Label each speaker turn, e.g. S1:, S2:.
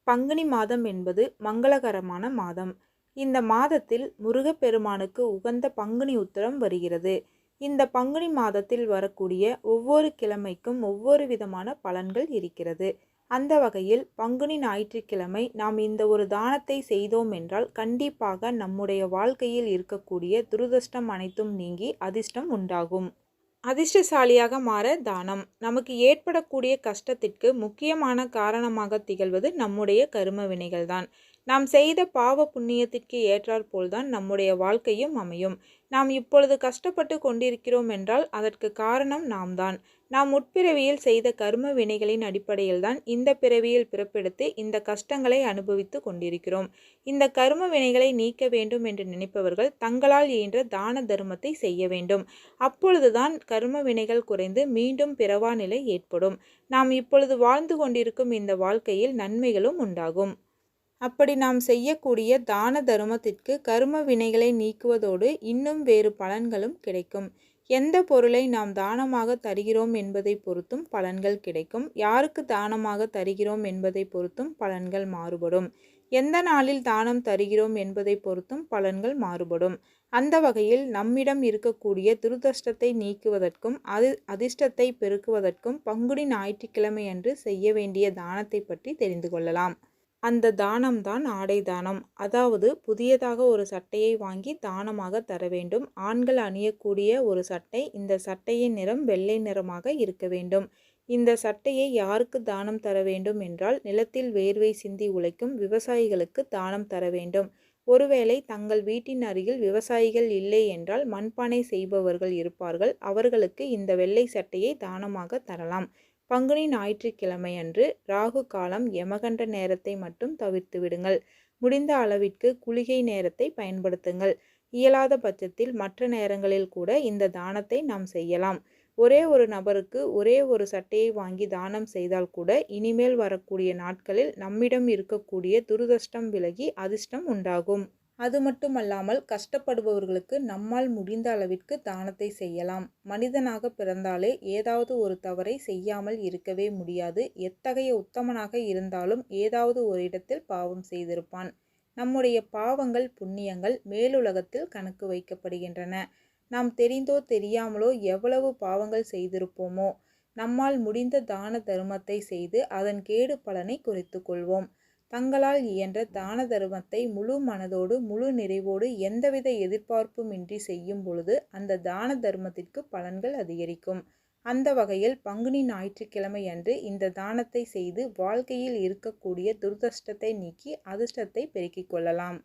S1: பங்குனி மாதம் என்பது மங்களகரமான மாதம். இந்த மாதத்தில் முருகப்பெருமானுக்கு உகந்த பங்குனி உத்திரம் வருகிறது. இந்த பங்குனி மாதத்தில் வரக்கூடிய ஒவ்வொரு கிழமைக்கும் ஒவ்வொரு விதமான பலன்கள் இருக்கிறது. அந்த வகையில் பங்குனி ஞாயிற்றுக்கிழமை நாம் இந்த ஒரு தானத்தை செய்தோம் என்றால் கண்டிப்பாக நம்முடைய வாழ்க்கையில் இருக்கக்கூடிய துரதிர்ஷ்டம் அனைத்தும் நீங்கி அதிர்ஷ்டம் உண்டாகும். அதிர்ஷ்டசாலியாக மாற தானம். நமக்கு ஏற்படக்கூடிய கஷ்டத்திற்கு முக்கியமான காரணமாக திகழ்வது நம்முடைய கர்ம வினைகள்தான். நாம் செய்த பாவ புண்ணியத்திற்கு ஏற்றாற்போல்தான் நம்முடைய வாழ்க்கையும் அமையும். நாம் இப்பொழுது கஷ்டப்பட்டு கொண்டிருக்கிறோம் என்றால் அதற்கு காரணம் நாம் தான். நாம் முற்பிறவியில் செய்த கர்ம வினைகளின் அடிப்படையில்தான் இந்த பிறவியில் பிறப்பெடுத்து இந்த கஷ்டங்களை அனுபவித்து கொண்டிருக்கிறோம். இந்த கர்ம வினைகளை நீக்க வேண்டும் என்று நினைப்பவர்கள் தங்களால் இயன்ற தான தர்மத்தை செய்ய வேண்டும். அப்பொழுதுதான் கர்ம வினைகள் குறைந்து மீண்டும் பிறவா நிலை ஏற்படும். நாம் இப்பொழுது வாழ்ந்து கொண்டிருக்கும் இந்த வாழ்க்கையில் நன்மைகளும் உண்டாகும். அப்படி நாம் செய்யக்கூடிய தான தர்மத்திற்கு கர்ம வினைகளை நீக்குவதோடு இன்னும் வேறு பலன்களும் கிடைக்கும். எந்த பொருளை நாம் தானமாக தருகிறோம் என்பதை பொறுத்தும் பலன்கள் கிடைக்கும். யாருக்கு தானமாக தருகிறோம் என்பதை பொறுத்தும் பலன்கள் மாறுபடும். எந்த நாளில் தானம் தருகிறோம் என்பதை பொறுத்தும் பலன்கள் மாறுபடும். அந்த வகையில் நம்மிடம் இருக்கக்கூடிய துரதிர்ஷ்டத்தை நீக்குவதற்கும் அதிர்ஷ்டத்தை பெருக்குவதற்கும் பங்குனி ஞாயிற்றுக்கிழமை அன்று செய்ய வேண்டிய தானத்தை பற்றி தெரிந்து கொள்ளலாம். அந்த தானம்தான் ஆடை தானம். அதாவது புதியதாக ஒரு சட்டையை வாங்கி தானமாக தர வேண்டும். ஆண்கள் அணியக்கூடிய ஒரு சட்டை. இந்த சட்டையின் நிறம் வெள்ளை நிறமாக இருக்க வேண்டும். இந்த சட்டையை யாருக்கு தானம் தர வேண்டும் என்றால் நிலத்தில் வேர்வை சிந்தி உழைக்கும் விவசாயிகளுக்கு தானம் தர வேண்டும். ஒருவேளை தங்கள் வீட்டின் அருகில் விவசாயிகள் இல்லை என்றால் மண்பானை செய்பவர்கள் இருப்பார்கள். அவர்களுக்கு இந்த வெள்ளை சட்டையை தானமாக தரலாம். பங்குனி ஞாயிற்றுக்கிழமை அன்று ராகு காலம் யமகண்ட நேரத்தை மட்டும் தவிர்த்து விடுங்கள். முடிந்த அளவிற்கு குளிகை நேரத்தை பயன்படுத்துங்கள். இயலாத பட்சத்தில் மற்ற நேரங்களில் கூட இந்த தானத்தை நாம் செய்யலாம். ஒரே ஒரு நபருக்கு ஒரே ஒரு சட்டையை வாங்கி தானம் செய்தால் கூட இனிமேல் வரக்கூடிய நாட்களில் நம்மிடம் இருக்கக்கூடிய துரதிர்ஷ்டம் விலகி அதிர்ஷ்டம் உண்டாகும். அது மட்டுமல்லாமல் கஷ்டப்படுபவர்களுக்கு நம்மால் முடிந்த அளவிற்கு தானத்தை செய்யலாம். மனிதனாக பிறந்தாலே ஏதாவது ஒரு தவறை செய்யாமல் இருக்கவே முடியாது. எத்தகைய உத்தமனாக இருந்தாலும் ஏதாவது ஒரு இடத்தில் பாவம் செய்திருப்பான். நம்முடைய பாவங்கள் புண்ணியங்கள் மேலுலகத்தில் கணக்கு வைக்கப்படுகின்றன. நாம் தெரிந்தோ தெரியாமலோ எவ்வளவு பாவங்கள் செய்திருப்போமோ. நம்மால் முடிந்த தான தர்மத்தை செய்து அதன் கேடு பலனை குறைத்து கொள்வோம். தங்களால் இயன்ற தான தர்மத்தை முழு மனதோடு முழு நிறைவோடு எந்தவித எதிர்பார்ப்புமின்றி செய்யும் பொழுது அந்த தான தர்மத்திற்கு பலன்கள் அதிகரிக்கும். அந்த வகையில் பங்குனி ஞாயிற்றுக்கிழமை அன்று இந்த தானத்தை செய்து வாழ்க்கையில் இருக்கக்கூடிய துரதிர்ஷ்டத்தை நீக்கி அதிர்ஷ்டத்தை பெருக்கிக் கொள்ளலாம்.